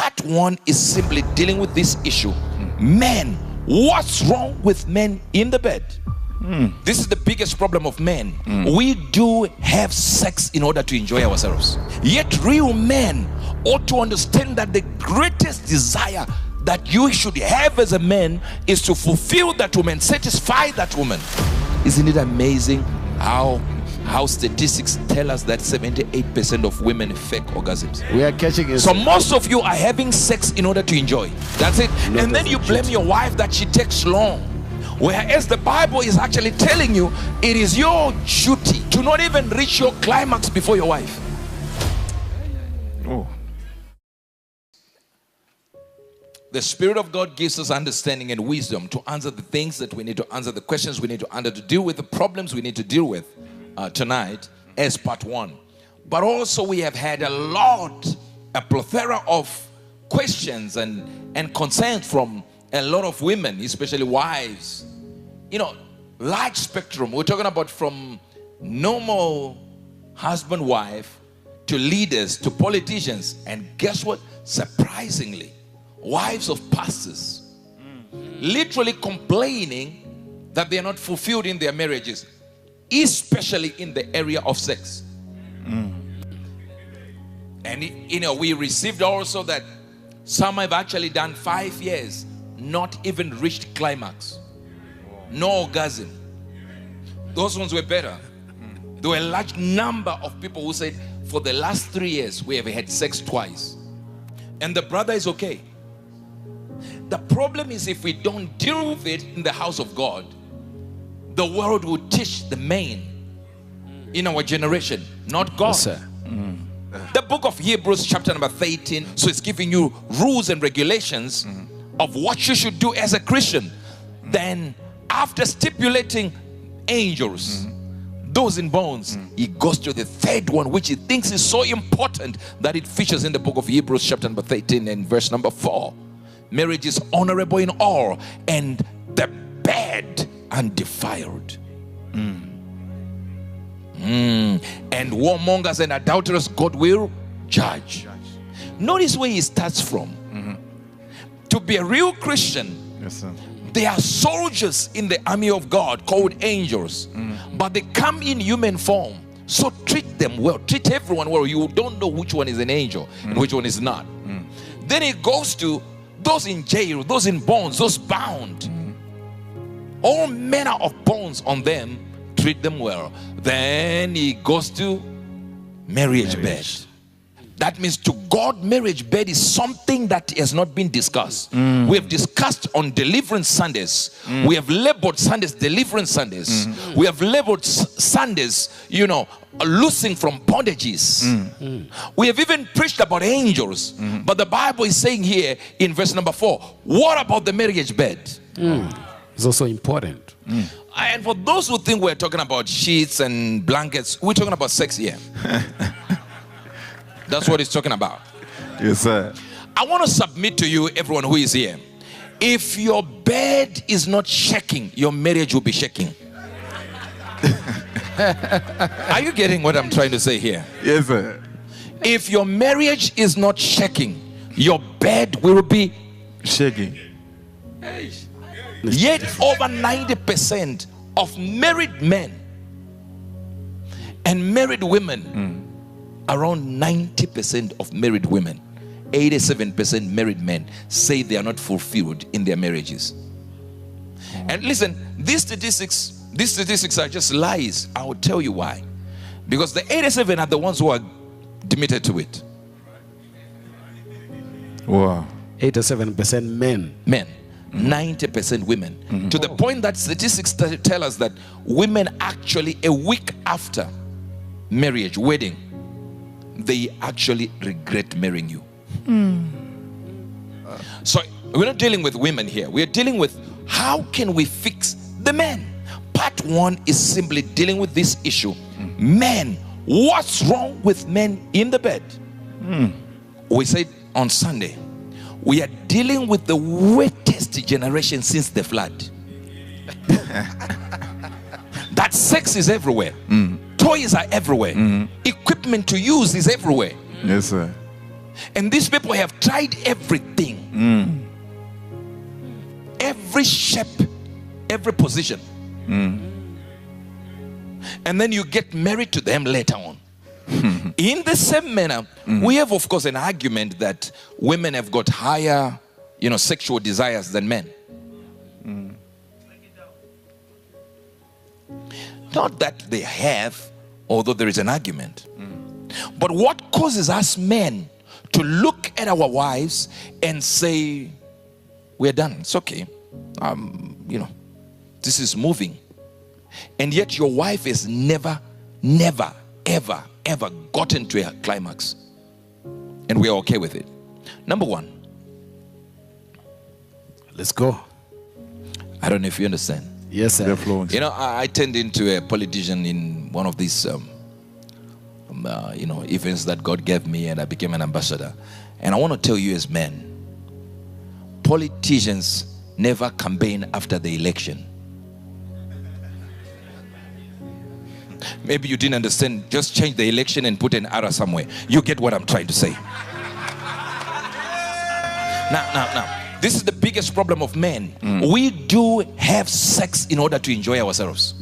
Part 1 is simply dealing with this issue. Men, what's wrong with men in the bed? This is the biggest problem of men. We do have sex in order to enjoy ourselves. Yet real men ought to understand that the greatest desire that you should have as a man is to fulfill that woman, satisfy that woman. Isn't it amazing how statistics tell us that 78% of women fake orgasms? We are catching it. So most of you are having sex in order to enjoy. That's it. And then you blame your wife that she takes long. Whereas the Bible is actually telling you it is your duty to not even reach your climax before your wife. Oh. The Spirit of God gives us understanding and wisdom to answer the things that we need to answer, the questions we need to answer, to deal with the problems we need to deal with tonight as part 1. But also we have had a plethora of questions and concerns from a lot of women, especially wives. You know, large spectrum. We're talking about from normal husband, wife, to leaders, to politicians. And guess what? Surprisingly, wives of pastors literally complaining that they are not fulfilled in their marriages, especially in the area of sex. And you know, we received also that some have actually done 5 years, not even reached climax, no orgasm. Those ones were better. There were a large number of people who said, for the last 3 years we have had sex twice, and the brother is okay. The problem is, if we don't deal with it in the house of God, the world will teach the men in our generation, not God. Yes, sir. The book of Hebrews chapter number 13, so it's giving you rules and regulations of what you should do as a Christian. Then after stipulating angels, those in bones, he goes to the third one, which he thinks is so important that it features in the book of Hebrews chapter number 13 and verse number 4. Marriage is honorable in all, and the bed undefiled. And warmongers and adulterers God will judge. Notice where he starts from. To be a real Christian, Yes, sir. they are soldiers in the army of God called angels, but they come in human form. So treat them well, treat everyone well. You don't know which one is an angel and which one is not. Then it goes to those in jail, those in bonds, those bound. All manner of bonds on them, treat them well. Then he goes to marriage bed. That means to God, marriage bed is something that has not been discussed. We have discussed on Deliverance Sundays. We have labeled Sundays Deliverance Sundays. We have labeled Sundays, you know, loosing from bondages. We have even preached about angels. But the Bible is saying here in verse number 4, what about the marriage bed? It's also important. And for those who think we're talking about sheets and blankets, we're talking about sex here. That's what it's talking about. Yes, sir. I want to submit to you, everyone who is here, if your bed is not shaking, your marriage will be shaking. Are you getting what I'm trying to say here? Yes, sir. If your marriage is not shaking, your bed will be Shaking. Yet over 90% of married men and married women, around 90% of married women, 87% married men say they are not fulfilled in their marriages. And listen, these statistics are just lies. I will tell you why. Because the 87 are the ones who are committed to it. Wow. 87% men. 90% women. To the point that statistics tell us that women actually, a week after marriage, wedding, they actually regret marrying you. So we're not dealing with women here. We're dealing with how can we fix the men. Part 1 is simply dealing with this issue. Men, what's wrong with men in the bed? We said on Sunday, we are dealing with the wettest generation since the flood. That sex is everywhere. Toys are everywhere. Equipment to use is everywhere. Yes, sir. And these people have tried everything. Every shape, every position. And then you get married to them later on. In the same manner, we have, of course, an argument that women have got higher, sexual desires than men. Not that they have, although there is an argument. But what causes us men to look at our wives and say, we're done, it's okay. This is moving. And yet your wife has never, ever gotten to a climax. And we are okay with it. Number one. Let's go. I don't know if you understand. Yes, sir. I turned into a politician in one of these, events that God gave me, and I became an ambassador. And I want to tell you as men, politicians never campaign after the election. Maybe you didn't understand. Just change the election and put an arrow somewhere. You get what I'm trying to say. Now. This is the biggest problem of men. We do have sex in order to enjoy ourselves.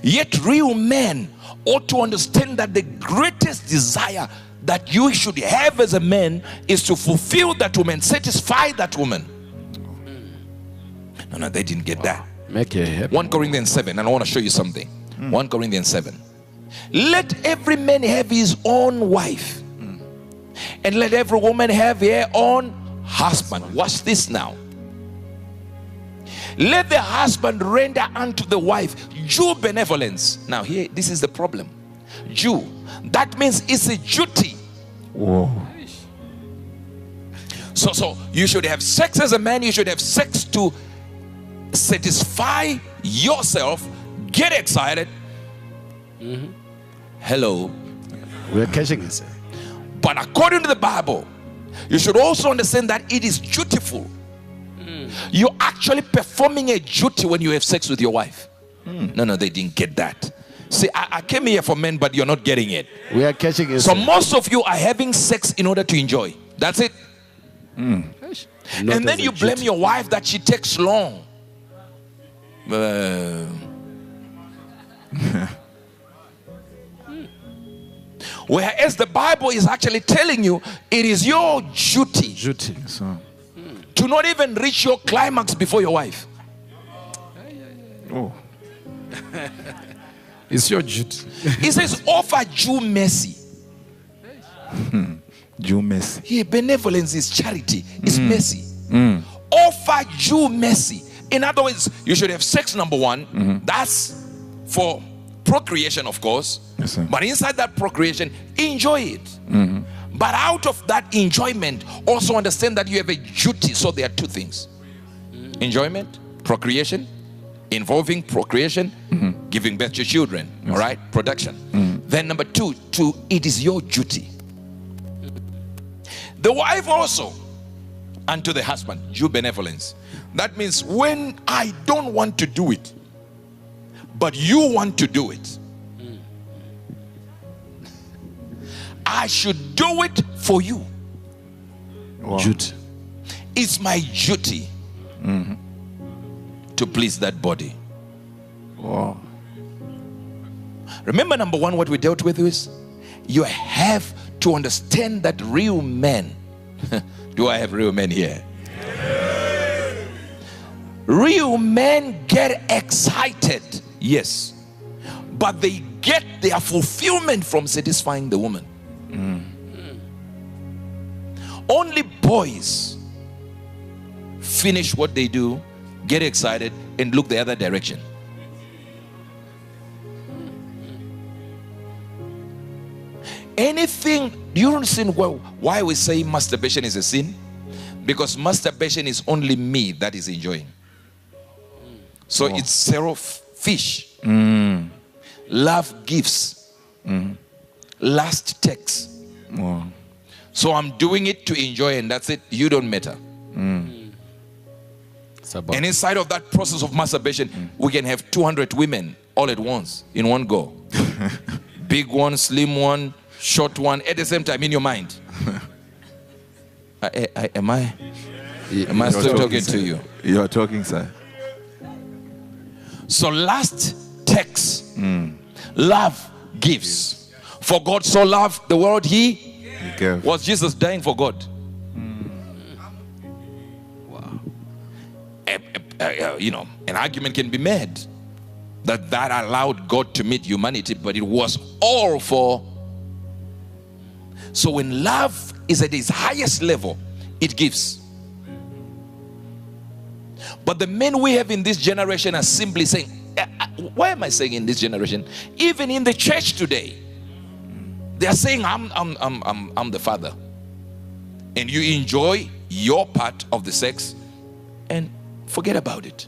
Yet real men ought to understand that the greatest desire that you should have as a man is to fulfill that woman, satisfy that woman. No, they didn't get that. Make it happen. 1 Corinthians 7, and I want to show you something. 1 Corinthians 7. Let every man have his own wife, and let every woman have her own husband. Watch this now. Let the husband render unto the wife due benevolence. Now here, this is the problem. Due. That means it's a duty. Whoa. So you should have sex as a man. You should have sex to satisfy yourself. Get excited. Hello. We're catching it, sir. But according to the Bible, you should also understand that it is dutiful. You're actually performing a duty when you have sex with your wife. No, they didn't get that. See, I came here for men, but you're not getting it. We are catching it. So most of you are having sex in order to enjoy. That's it. And then you blame your wife that she takes long. Whereas the Bible is actually telling you it is your duty to not even reach your climax before your wife. Oh. It's your duty. It says offer due mercy. Due mercy. Yeah, benevolence is charity. It's mercy. Offer due mercy. In other words, you should have sex, number one. That's for procreation, of course. Yes, sir. But inside that procreation, enjoy it. But out of that enjoyment, also understand that you have a duty. So there are two things. Enjoyment, procreation, involving procreation, giving birth to children. Yes. All right, production. Then number two, it is your duty. The wife also unto the husband, due benevolence. That means when I don't want to do it, but you want to do it, I should do it for you. Wow. Duty. It's my duty to please that body. Wow. Remember, number one, what we dealt with is you have to understand that real men. Do I have real men here? Yes. Real men get excited, yes, but they get their fulfillment from satisfying the woman. Only boys finish what they do, get excited, and look the other direction. Anything, do you understand why we say masturbation is a sin? Because masturbation is only me that is enjoying. So it's selfish. Love gives. Lust takes. So I'm doing it to enjoy, and that's it. You don't matter. And inside of that process of masturbation, we can have 200 women all at once in one go. Big one, slim one, short one at the same time in your mind. Am I still talking to you? You are talking, sir. So last text, love gives. For God so loved the world, he gave. was Jesus dying for God. Wow. You know, an argument can be made that allowed God to meet humanity, but it was all for. So when love is at its highest level, it gives. But the men we have in this generation are simply saying, why am I saying in this generation? Even in the church today, they are saying, I'm the father. And you enjoy your part of the sex and forget about it.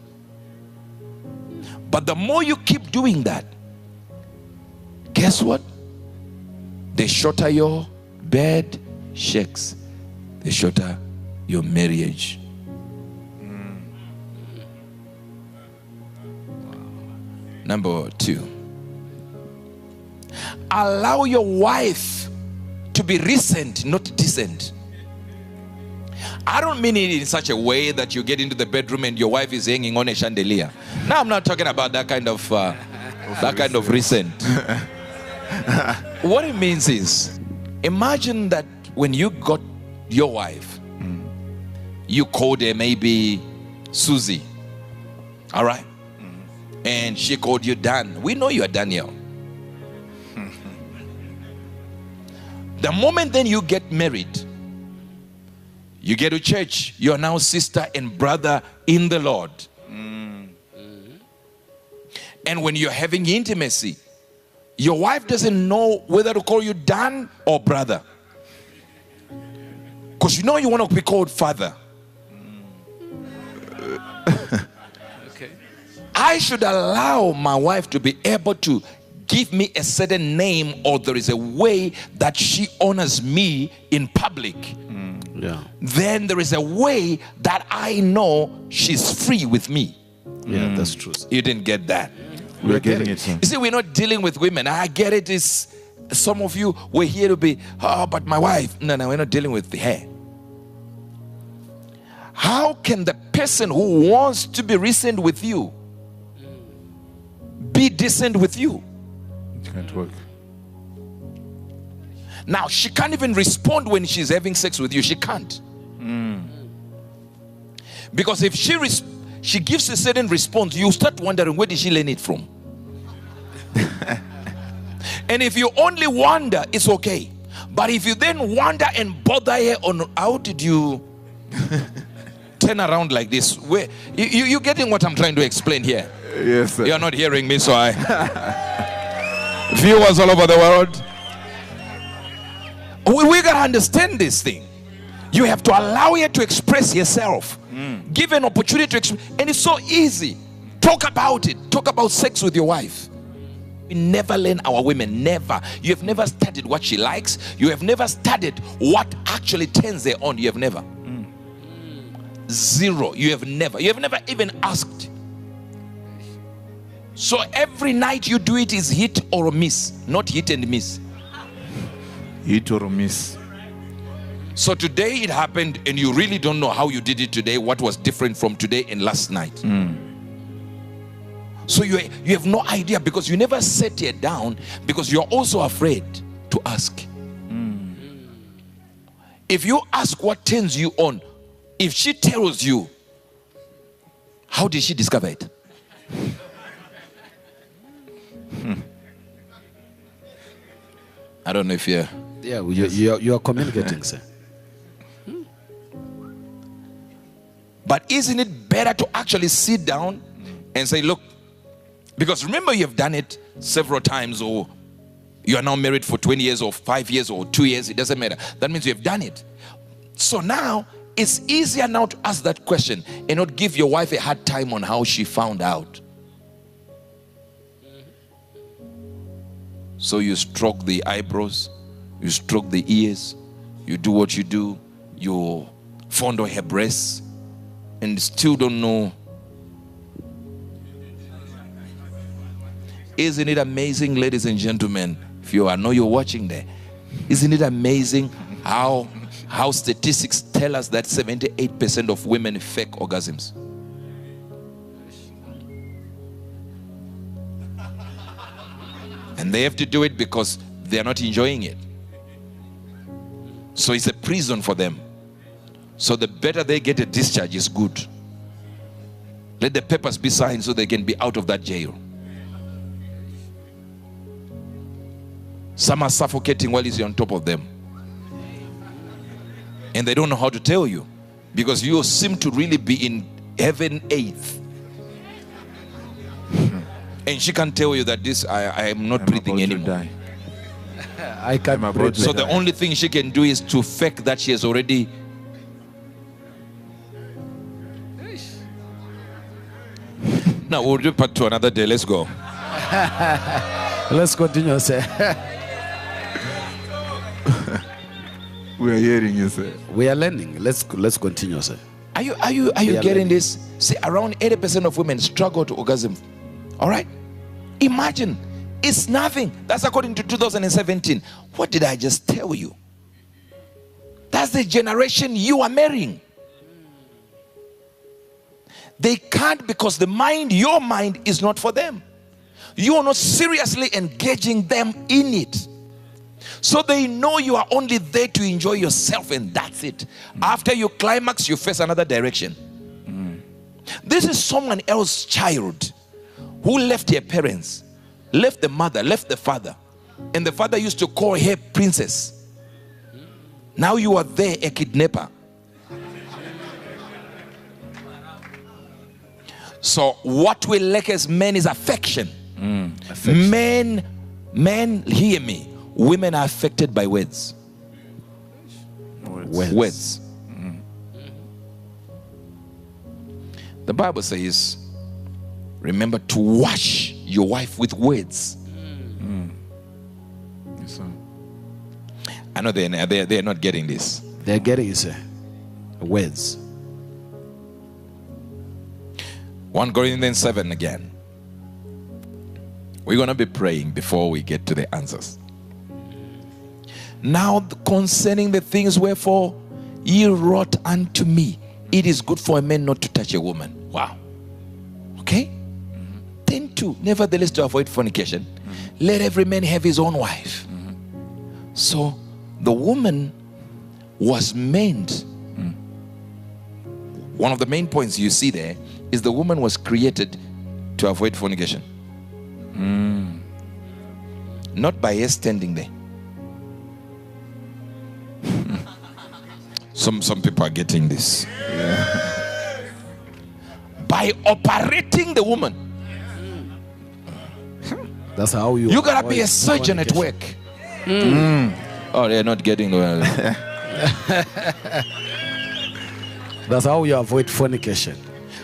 But the more you keep doing that, guess what? The shorter your bed shakes, the shorter your marriage. Number 2, allow your wife to be recent, not decent. I don't mean it in such a way that you get into the bedroom and your wife is hanging on a chandelier. Now I'm not talking about that kind of recent. What it means is, imagine that when you got your wife, you called her maybe Susie, all right? And she called you Dan. We know you are Daniel. The moment then you get married, you get to church, you are now sister and brother in the Lord. And when you're having intimacy, your wife doesn't know whether to call you Dan or brother, because you know you want to be called father. I should allow my wife to be able to give me a certain name, or there is a way that she honors me in public. Yeah. Then there is a way that I know she's free with me. Yeah, that's true. You didn't get that. We're getting it. You see, we're not dealing with women. I get it. Is some of you were here to be, oh, but my wife. No, we're not dealing with her. How can the person who wants to be recent with you be decent with you? It can't work. Now, she can't even respond when she's having sex with you. She can't. Because if she gives a certain response, you start wondering, where did she learn it from? And if you only wonder, it's okay. But if you then wonder and bother her on how did you turn around like this, where you getting what I'm trying to explain here? Yes, sir. You're not hearing me, so I viewers all over the world, we gotta understand this thing. You have to allow her to express herself. Give an opportunity to express, and it's so easy. Talk about it. Talk about sex with your wife. We never learn our women, never. You have never studied what she likes. You have never studied what actually turns her on. You have never. Zero. You have never even asked. So every night you do it is hit or miss, not hit and miss. Hit or miss. So today it happened and you really don't know how you did it today, what was different from today and last night. So you have no idea, because you never set her down, because you're also afraid to ask. If you ask what turns you on, if she tells you, how did she discover it? I don't know if you're... Yeah, you are communicating, sir. But isn't it better to actually sit down and say, look, because remember you have done it several times, or you are now married for 20 years or 5 years or 2 years, it doesn't matter. That means you have done it. So now it's easier now to ask that question and not give your wife a hard time on how she found out. So you stroke the eyebrows, you stroke the ears, you do what you do, you fondle her breasts, and still don't know. Isn't it amazing, ladies and gentlemen? If you are, I know you're watching there. Isn't it amazing how statistics tell us that 78% of women fake orgasms? And they have to do it because they are not enjoying it. So it's a prison for them. So the better they get a discharge is good. Let the papers be signed so they can be out of that jail. Some are suffocating while he's on top of them. And they don't know how to tell you, because you seem to really be in heaven 8th. And she can't tell you that this, I am not breathing anymore. I can't breathe. So the only thing she can do is to fake that she has already. Now we'll do part 2 another day. Let's go. Let's continue, sir. We are hearing you, sir. We are learning. Let's continue, sir. Are you getting this? See, around 80% of women struggle to orgasm. All right? Imagine, it's nothing. That's according to 2017. What did I just tell you? That's the generation you are marrying. They can't, because your mind is not for them. You are not seriously engaging them in it. So they know you are only there to enjoy yourself, and that's it. After you climax, you face another direction. This is someone else's child who left her parents, left the mother, left the father. And the father used to call her princess. Now you are there, a kidnapper. So what we lack as men is affection. Affection. Men, hear me. Women are affected by words. Words. The Bible says, remember to wash your wife with words. Yes, sir. I know they're not getting this. They're getting it, sir. Words. 1 Corinthians 7 again. We're going to be praying before we get to the answers. Now concerning the things wherefore ye wrought unto me, it is good for a man not to touch a woman. Wow. Okay? 10:2. Nevertheless, to avoid fornication, let every man have his own wife. So the woman was meant. One of the main points you see there is the woman was created to avoid fornication. Not by her standing there. Some people are getting this. By operating the woman. That's how you gotta be a surgeon at work. Oh, they're not getting well. That's how you avoid fornication.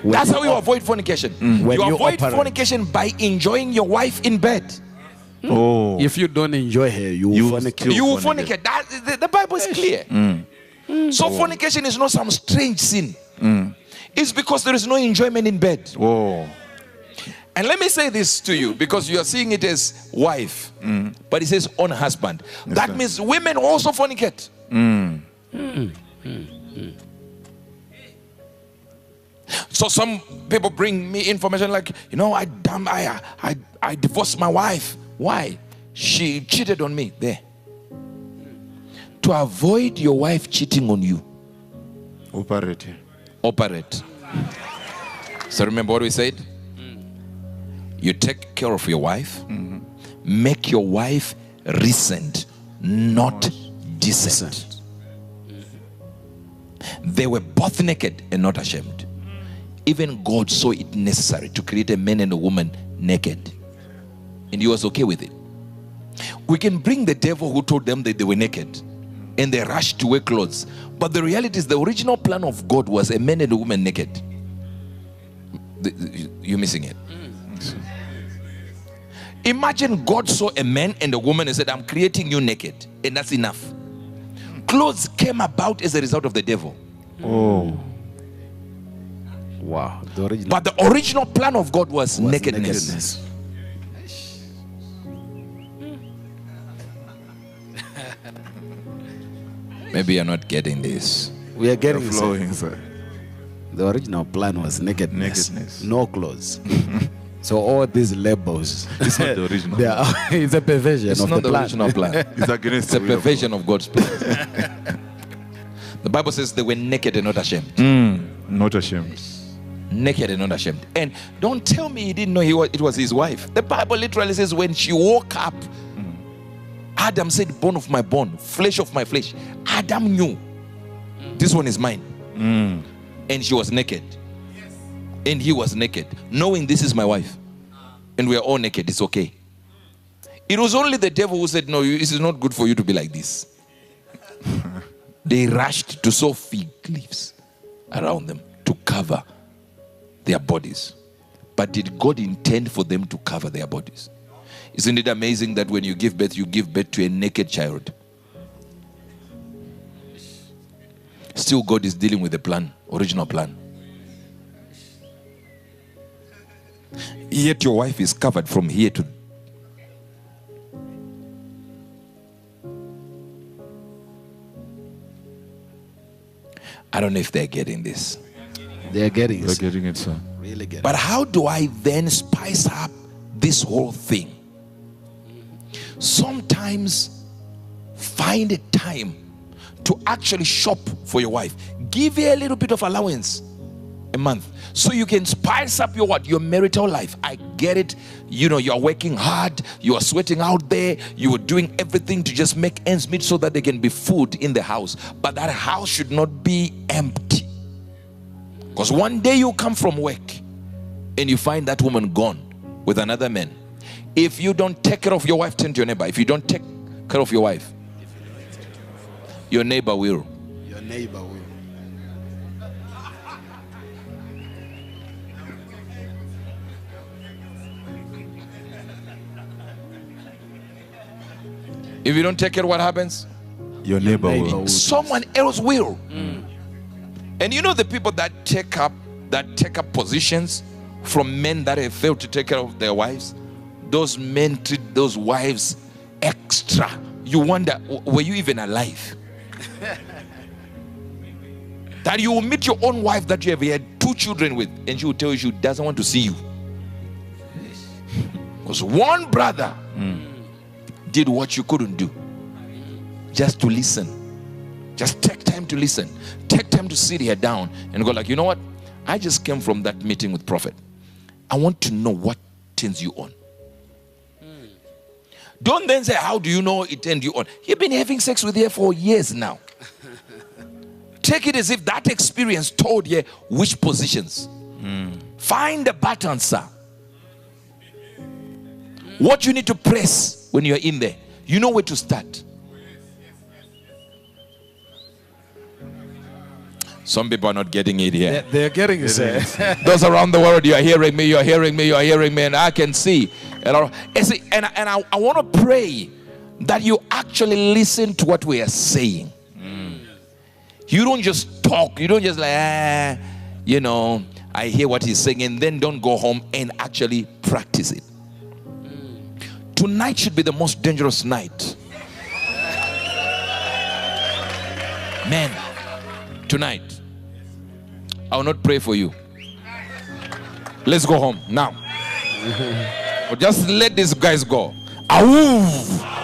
That's how you avoid fornication. When You you avoid operate. fornication by enjoying your wife in bed. Oh. If you don't enjoy her, you You will fornicate. still- You will fornicate. fornicate. The Bible is clear. So fornication is not some strange sin. It's because there is no enjoyment in bed. Oh. And let me say this to you, because you are seeing it as wife, but it says on husband. That sir. means women also fornicate. So some people bring me information like, I divorced my wife. Why? She cheated on me. There. To avoid your wife cheating on you, operate. So remember what we said? You take care of your wife. Make your wife recent, not decent. They were both naked and not ashamed. Even God saw it necessary to create a man and a woman naked, and he was okay with it. We can bring the devil who told them that they were naked and they rushed to wear clothes, but the reality is the original plan of God was a man and a woman naked. You're missing it. Imagine God saw a man and a woman and said, I'm creating you naked, and that's enough. Clothes came about as a result of the devil. Oh. Wow. But the original plan of God was nakedness. Maybe you're not getting this. We are getting You're sir. flowing, sir. The original plan was nakedness. Nakedness. No clothes. So all these labels. It's not the original. They are, it's a perversion It's of not the the plan. original plan. It's against It's a the will of perversion of God's plan. The Bible says they were naked and not ashamed. God. Not ashamed. Naked and not ashamed. And don't tell me he didn't know it was his wife. The Bible literally says when she woke up, Adam said, bone of my bone, flesh of my flesh. Adam knew this one is mine. And she was naked. And he was naked, knowing this is my wife. And we are all naked. It's okay. It was only the devil who said, no, it is not good for you to be like this. They rushed to sew fig leaves around them to cover their bodies. But did God intend for them to cover their bodies? Isn't it amazing that when you give birth to a naked child? Still, God is dealing with the plan, original plan. Yet your wife is covered from here to. I don't know if they're getting this. They are getting We're it. getting it, sir. Really getting But how do I then spice up this whole thing? Sometimes find a time to actually shop for your wife. Give her a little bit of allowance a month so you can spice up your marital life. I get it. You know, you're working hard, you are sweating out there, you are doing everything to just make ends meet so that there can be food in the house. But that house should not be empty. Because one day you come from work and you find that woman gone with another man. If you don't take care of your wife, turn to your neighbor. If you don't take care of your wife, your neighbor will. Your neighbor will. If you don't take care, what happens? Your neighbor neighbor will. will. Someone else will. And you know the people that take up positions from men that have failed to take care of their wives, those men treat those wives extra. You wonder, were you even alive? That you will meet your own wife that you have had 2 children with, and she will tell you she doesn't want to see you. Because one brother did what you couldn't do. Just to listen. Just take time to listen. Take time to sit here down and go like, you know what? I just came from that meeting with Prophet. I want to know what turns you on. Don't then say, how do you know it turned you on? You've been having sex with her for years now. Take it as if that experience told you which positions. Find the button, sir. What you need to press when you're in there. You know where to start. Some people are not getting it here. They are getting it, sir. Those around the world, you are hearing me, you are hearing me, you are hearing me, and I can see. And I want to pray that you actually listen to what we are saying. You don't just talk. You don't just like, you know, I hear what he's saying, and then don't go home and actually practice it. Tonight should be the most dangerous night. Man, tonight, I will not pray for you. Let's go home now. Or just let these guys go. Awoo!